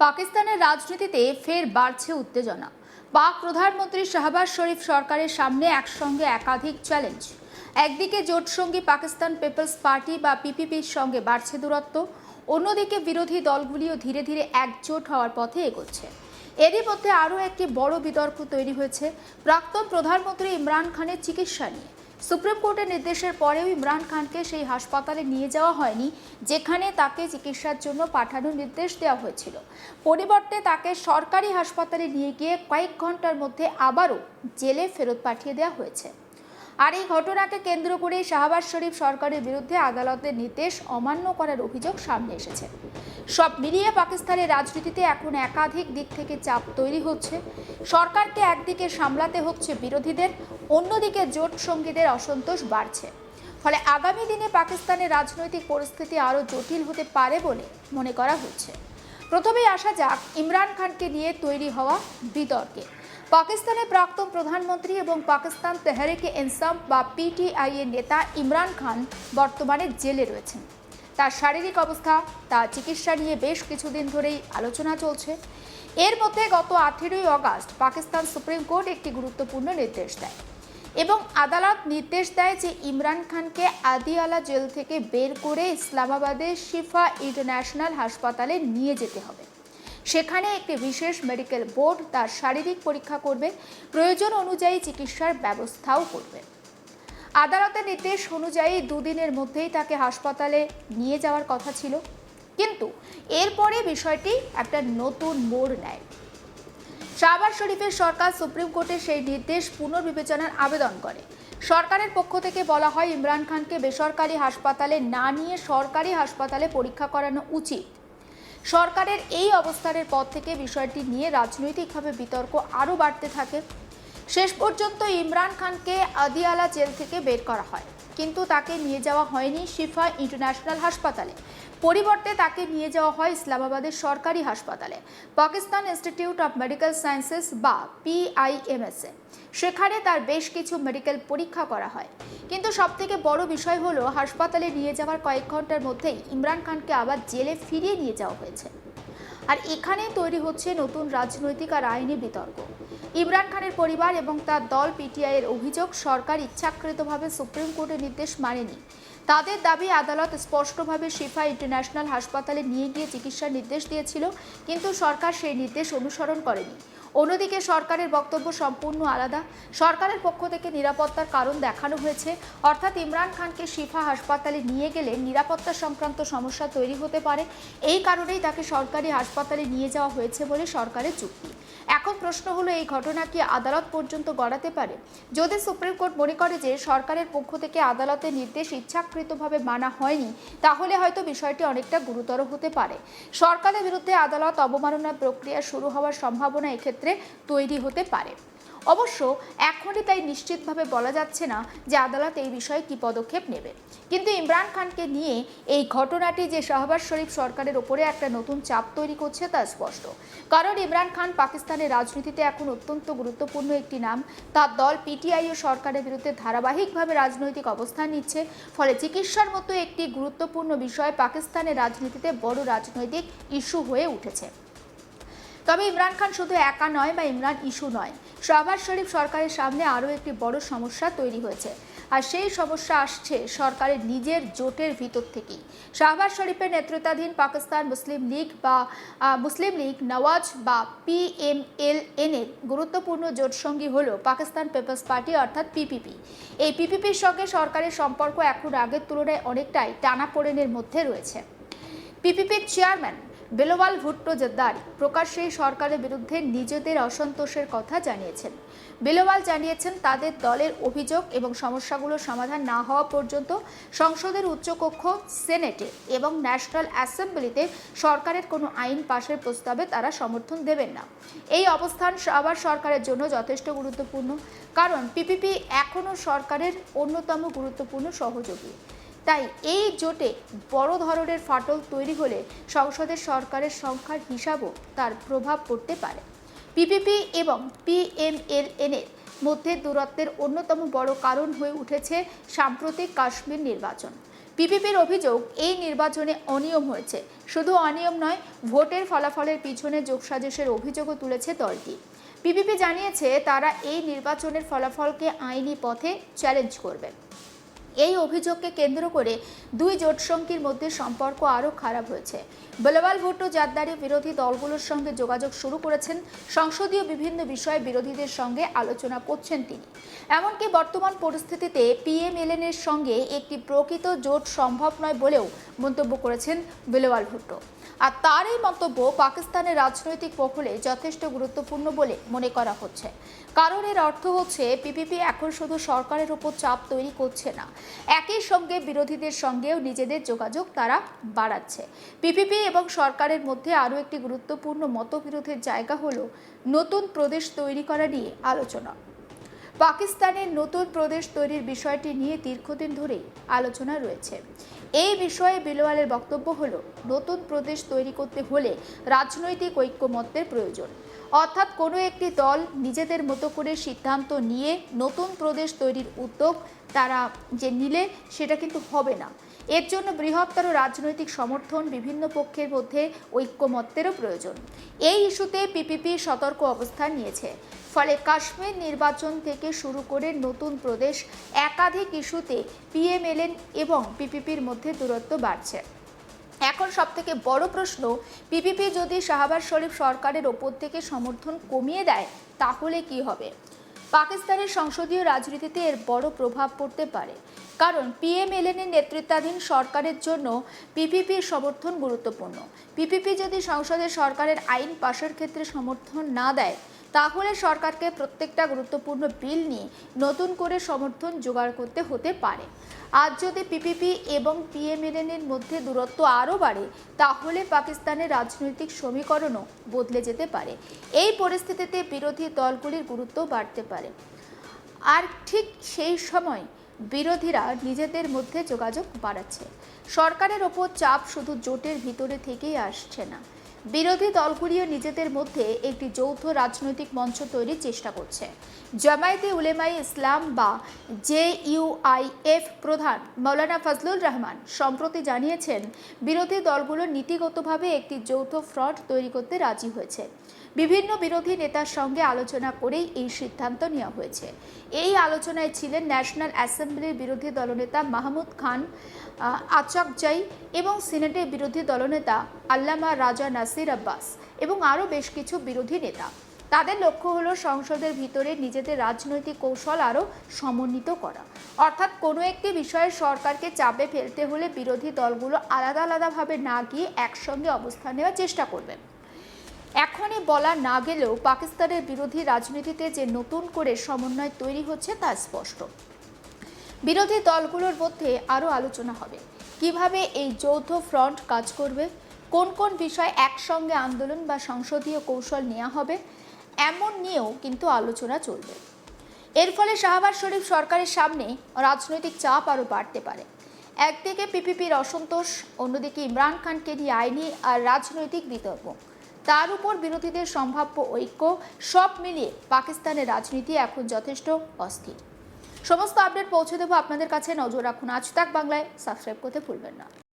পাকিস্তানের রাজনীতিতে ফের বাড়ছে উত্তেজনা। পাক প্রধানমন্ত্রী শাহবাজ শরীফ সরকারের সামনে একসঙ্গে একাধিক চ্যালেঞ্জ। একদিকে জোটসঙ্গী পাকিস্তান পিপলস পার্টি বা পিপিপির সঙ্গে বাড়ছে দূরত্ব, অন্যদিকে বিরোধী দলগুলিও ধীরে ধীরে একজোট হওয়ার পথে এগোচ্ছে। এরই মধ্যে আরও একটি বড় বিতর্ক তৈরি হয়েছে প্রাক্তন প্রধানমন্ত্রী ইমরান খানের চিকিৎসা নিয়ে। সুপ্রিম কোর্টের নির্দেশের পরেও ইমরান খানকে সেই হাসপাতালে নিয়ে যাওয়া হয়নি যেখানে তাকে চিকিৎসার জন্য পাঠানোর নির্দেশ দেওয়া হয়েছিল। পরিবর্তে তাকে সরকারি হাসপাতালে নিয়ে গিয়ে কয়েক ঘন্টার মধ্যে আবারও জেলে ফেরত পাঠিয়ে দেওয়া হয়েছে। আর এই ঘটনাকে কেন্দ্র করে শাহবাজ শরীফ সরকারের বিরুদ্ধে আদালতের নির্দেশ অমান্য করার অভিযোগ সামনে এসেছে। সব মিলিয়ে পাকিস্তানের রাজনীতিতে এখন একাধিক দিক থেকে চাপ তৈরি হচ্ছে। সরকারকে একদিকে সামলাতে হচ্ছে বিরোধীদের, অন্যদিকে জোট সঙ্গীদের অসন্তোষ বাড়ছে। ফলে আগামী দিনে পাকিস্তানের রাজনৈতিক পরিস্থিতি আরও জটিল হতে পারে বলে মনে করা হচ্ছে। প্রথমেই আসা যাক ইমরান খানকে নিয়ে তৈরি হওয়া বিতর্কে। পাকিস্তানের প্রাক্তন প্রধানমন্ত্রী এবং পাকিস্তান তেহরিকে ইনসাফ বা পিটিআই এর নেতা ইমরান খান বর্তমানে জেলে রয়েছেন। তার শারীরিক অবস্থা, তার চিকিৎসা নিয়ে বেশ কিছুদিন ধরেই আলোচনা চলছে। এর মধ্যে গত 18ই আগস্ট পাকিস্তান সুপ্রিম কোর্ট একটি গুরুত্বপূর্ণ নির্দেশ দেয় এবং আদালত নির্দেশ দেয় যে ইমরান খানকে আদিয়ালা জেল থেকে বের করে ইসলামাবাদের শিফা ইন্টারন্যাশনাল হাসপাতালে নিয়ে যেতে হবে। সেখানে একটি বিশেষ মেডিকেল বোর্ড তার শারীরিক পরীক্ষা করবে, প্রয়োজন অনুযায়ী চিকিৎসার ব্যবস্থাও করবে। আদালতের নির্দেশ অনুযায়ী দুদিনের মধ্যেই তাকে হাসপাতালে নিয়ে যাওয়ার কথা ছিল, কিন্তু এরপরে বিষয়টি একটা নতুন মোড় নেয়। শাহবাজ শরীফের সরকার সুপ্রিম কোর্টে সেই নির্দেশ পুনর্বিবেচনার আবেদন করে। সরকারের পক্ষ থেকে বলা হয় ইমরান খানকে বেসরকারি হাসপাতালে না নিয়ে সরকারি হাসপাতালে পরীক্ষা করানো উচিত। সরকারের এই অবস্থানের পর থেকে বিষয়টি নিয়ে রাজনৈতিকভাবে বিতর্ক আরও বাড়তে থাকে। শেষ পর্যন্ত ইমরান খানকে আদিয়ালা জেল থেকে বের করা হয়, কিন্তু তাকে নিয়ে যাওয়া হয়নি শিফা ইন্টারন্যাশনাল হাসপাতালে। পরিবর্তে তাকে নিয়ে যাওয়া হয় ইসলামাবাদের সরকারি হাসপাতালে, Pakistan institute of medical sciences বা PIMS-এ। সেখানে তার বেশ কিছু মেডিকেল পরীক্ষা করা হয়। কিন্তু সবথেকে বড় বিষয় হলো হাসপাতালে নিয়ে যাওয়ার কয়েক ঘন্টার মধ্যেই ইমরান খানকে আবার জেলে ফিরিয়ে নিয়ে যাওয়া হয়েছে। আর এখানে তৈরি হচ্ছে নতুন রাজনৈতিক আর আইনি বিতর্ক। ইমরান খানের পরিবার এবং তার দল PTI এর অভিযোগ সরকার ইচ্ছাকৃতভাবে সুপ্রিম কোর্টের নির্দেশ মানেনি। তাদের দাবি আদালত স্পষ্টভাবে শিফা ইন্টারন্যাশনাল হাসপাতালে নিয়ে গিয়ে চিকিৎসার নির্দেশ দিয়েছিল, কিন্তু সরকার সেই নির্দেশ অনুসরণ করেনি। অন্যদিকে সরকারের বক্তব্য সম্পূর্ণ আলাদা। সরকারের পক্ষ থেকে নিরাপত্তার কারণ দেখানো হয়েছে, অর্থাৎ ইমরান খানকে শিফা হাসপাতালে নিয়ে গেলে নিরাপত্তা সংক্রান্ত সমস্যা তৈরি হতে পারে। এই কারণেই তাকে সরকারি হাসপাতালে নিয়ে যাওয়া হয়েছে বলে সরকারের যুক্তি। এখন প্রশ্ন হলো এই ঘটনা কি আদালত পর্যন্ত গড়াতে পারে? যদি সুপ্রিম কোর্ট মনে করে যে সরকারের পক্ষ থেকে আদালতের নির্দেশ ইচ্ছাকৃতভাবে মানা হয়নি, তাহলে হয়তো বিষয়টি অনেকটা গুরুতর হতে পারে। সরকারের বিরুদ্ধে আদালত অবমাননার প্রক্রিয়া শুরু হওয়ার সম্ভাবনা এক্ষেত্রে তৈরি হতে পারে। অবশ্য এখনই তাই নিশ্চিতভাবে বলা যাচ্ছে না যে আদালত এই বিষয়ে কী পদক্ষেপ নেবে। কিন্তু ইমরান খানকে নিয়ে এই ঘটনাটি যে শাহবাজ শরীফ সরকারের ওপরে একটা নতুন চাপ তৈরি করছে তা স্পষ্ট। কারণ ইমরান খান পাকিস্তানের রাজনীতিতে এখন অত্যন্ত গুরুত্বপূর্ণ একটি নাম। তার দল PTI ও সরকারের বিরুদ্ধে ধারাবাহিকভাবে রাজনৈতিক অবস্থান নিচ্ছে। ফলে চিকিৎসার মতো একটি গুরুত্বপূর্ণ বিষয় পাকিস্তানের রাজনীতিতে বড় রাজনৈতিক ইস্যু হয়ে উঠেছে। তবে ইমরান খান শুধু একা নয় বা ইমরান ইস্যু নয়, শাহবাজ শরীফ সরকারের সামনে আরও একটি বড় সমস্যা তৈরি হয়েছে। আর সেই সমস্যা আসছে সরকারের নিজের জোটের ভিতর থেকেই। শাহবাজ শরীফের নেতৃত্বাধীন পাকিস্তান মুসলিম লীগ নওয়াজ বা PMLN এর গুরুত্বপূর্ণ জোটসঙ্গী হল পাকিস্তান পিপলস পার্টি অর্থাৎ PPP। এই PPPর সঙ্গে সরকারের সম্পর্ক এখন আগের তুলনায় অনেকটাই টানাপোড়েনের মধ্যে রয়েছে। PPPর চেয়ারম্যান বিলওয়াল ভুট্টো জরদারি প্রকাশ্যেই সরকারের বিরুদ্ধে নিজেদের অসন্তোষের কথা জানিয়েছেন। বিলওয়াল জানিয়েছেন তাদের দলের অভিযোগ এবং সমস্যাগুলোর সমাধান না হওয়া পর্যন্ত সংসদের উচ্চকক্ষ সেনেটে এবং ন্যাশনাল অ্যাসেম্বলিতে সরকারের কোনো আইন পাশের প্রস্তাবে তারা সমর্থন দেবেন না। এই অবস্থান আবার সরকারের জন্য যথেষ্ট গুরুত্বপূর্ণ, কারণ PPP এখনও সরকারের অন্যতম গুরুত্বপূর্ণ সহযোগী। তাই এই জোটে বড় ধরনের ফাটল তৈরি হলে সংসদের সরকারের সংখ্যার হিসাবও তার প্রভাব পড়তে পারে। PPP এবং PMLN এর মধ্যে দূরত্বের অন্যতম বড় কারণ হয়ে উঠেছে সাম্প্রতিক কাশ্মীর নির্বাচন। পিপিপির অভিযোগ, এই নির্বাচনে অনিয়ম হয়েছে। শুধু অনিয়ম নয়, ভোটের ফলাফলের পিছনে যোগসাজশের অভিযোগও তুলেছে দলটি। পিপিপি জানিয়েছে তারা এই নির্বাচনের ফলাফলকে আইনি পথে চ্যালেঞ্জ করবে। এই অভিযোগকে কেন্দ্র করে দুই জোটসঙ্গীর মধ্যে সম্পর্ক আরও খারাপ হয়েছে। বলওয়াল ভুট্টো জারদারি বিরোধী দলগুলোর সঙ্গে যোগাযোগ শুরু করেছেন। সংসদীয় বিভিন্ন বিষয়ে বিরোধীদের সঙ্গে আলোচনা করছেন তিনি। এমনকি বর্তমান পরিস্থিতিতে পিএমএলএন-এর সঙ্গে একটি প্রকৃত জোট সম্ভব নয় বলেও মন্তব্য করেছেন বলওয়াল ভুট্টো। আর তার এই মন্তব্য পাকিস্তানের রাজনৈতিক মহলে যথেষ্ট গুরুত্বপূর্ণ বলে মনে করা হচ্ছে। কারণ এর অর্থ হচ্ছে পিপিপি এখন শুধু সরকারের উপর চাপ তৈরি করছে না, একই সঙ্গে বিরোধীদের সঙ্গেও নিজেদের যোগাযোগ তারা বাড়াচ্ছে। পিপিপি এবং সরকারের মধ্যে আরও একটি গুরুত্বপূর্ণ মতবিরোধের জায়গা হলো নতুন প্রদেশ তৈরি করা নিয়ে আলোচনা। পাকিস্তানের নতুন প্রদেশ তৈরির বিষয়টি নিয়ে দীর্ঘদিন ধরেই আলোচনা রয়েছে। এই বিষয়ে বিলওয়ালের বক্তব্য হলো, নতুন প্রদেশ তৈরি করতে হলে রাজনৈতিক ঐক্যমত্যের প্রয়োজন। অর্থাৎ কোনো একটি দল নিজেদের মতো করে সিদ্ধান্ত নিয়ে নতুন প্রদেশ তৈরির উদ্যোগ তারা যে নিলে সেটা কিন্তু হবে না। এর জন্য বৃহত্তর রাজনৈতিক সমর্থন, বিভিন্ন পক্ষের মধ্যে ঐক্যমত্যেরও প্রয়োজন। এই ইস্যুতে পিপিপি সতর্ক অবস্থান নিয়েছে। ফলে কাশ্মীর নির্বাচন থেকে শুরু করে নতুন প্রদেশ, একাধিক ইস্যুতে পিএমএলএন এবং পিপিপির মধ্যে দূরত্ব বাড়ছে। এখন সবথেকে বড় প্রশ্ন, পিপিপি যদি শাহবাজ শরীফ সরকারের ওপর থেকে সমর্থন কমিয়ে দেয় তাহলে কি হবে? পাকিস্তানের সংসদীয় রাজনীতিতে এর বড় প্রভাব পড়তে পারে। কারণ পিএমএলএন-এর নেতৃত্বাধীন সরকারের জন্য পিপিপির সমর্থন গুরুত্বপূর্ণ। পিপিপি যদি সংসদে সরকারের আইন পাশের ক্ষেত্রে সমর্থন না দেয় তাহলে সরকারকে প্রত্যেকটা গুরুত্বপূর্ণ বিল নিয়ে নতুন করে সমর্থন জোগাড় করতে হতে পারে। আজ যদি পিপিপি এবং পিএমএলএন-এর মধ্যে দূরত্ব আরও বাড়ে তাহলে পাকিস্তানের রাজনৈতিক সমীকরণও বদলে যেতে পারে। এই পরিস্থিতিতে বিরোধী দলগুলির গুরুত্ব বাড়তে পারে। আর ঠিক সেই সময় বিরোধীরা নিজেদের মধ্যে যোগাযোগ বাড়াচ্ছে। সরকারের ওপর চাপ শুধু জোটের ভিতরে থেকেই আসছে না, বিরোধী দলগুলিও নিজেদের মধ্যে একটি যৌথ রাজনৈতিক মঞ্চ তৈরির চেষ্টা করছে। জামায়াতে উলেমায়ে ইসলাম বা JUIF প্রধান মাওলানা ফজলুর রহমান সম্প্রতি জানিয়েছেন, বিরোধী দলগুলো নীতিগতভাবে একটি যৌথ ফ্রন্ট তৈরি করতে রাজি হয়েছে। বিভিন্ন বিরোধী নেতার সঙ্গে আলোচনা করেই এই সিদ্ধান্ত নেওয়া হয়েছে। এই আলোচনায় ছিলেন ন্যাশনাল অ্যাসেম্বলির বিরোধী দলনেতা মাহমুদ খান আচাকজাই এবং সিনেটের বিরোধী দলনেতা আল্লামা রাজা নাসির আব্বাস এবং আরও বেশ কিছু বিরোধী নেতা। তাদের লক্ষ্য হলো সংসদের ভিতরে নিজেদের রাজনৈতিক কৌশল আরও সমন্বিত করা। অর্থাৎ কোনো একটি বিষয়ে সরকারকে চাপে ফেলতে হলে বিরোধী দলগুলো আলাদা আলাদাভাবে না গিয়ে একসঙ্গে অবস্থান নেওয়ার চেষ্টা করবে। এখনই বলা না গেলেও পাকিস্তানের বিরোধী রাজনীতিতে যে নতুন করে সমন্বয় তৈরি হচ্ছে তা স্পষ্ট। বিরোধী দলগুলোর মধ্যে আরও আলোচনা হবে কিভাবে এই যৌথ ফ্রন্ট কাজ করবে, কোন কোন বিষয়ে একসঙ্গে আন্দোলন বা সংসদীয় কৌশল নেওয়া হবে, এমন নিয়েও কিন্তু আলোচনা চলবে। এর ফলে শাহবাজ শরীফ সরকারের সামনে রাজনৈতিক চাপ আরও বাড়তে পারে। একদিকে পিপিপির অসন্তোষ, অন্যদিকে ইমরান খানকে নিয়ে আইনি আর রাজনৈতিক বিতর্ক, তার উপর বিরোধীদের সম্ভাব্য ঐক্য, সব মিলিয়ে পাকিস্তানের রাজনীতি এখন যথেষ্ট অস্থির। সমস্ত আপডেট পৌঁছে দেবো আপনাদের কাছে। নজর রাখুন আজ তাক বাংলায়, সাবস্ক্রাইব করতে ভুলবেন না।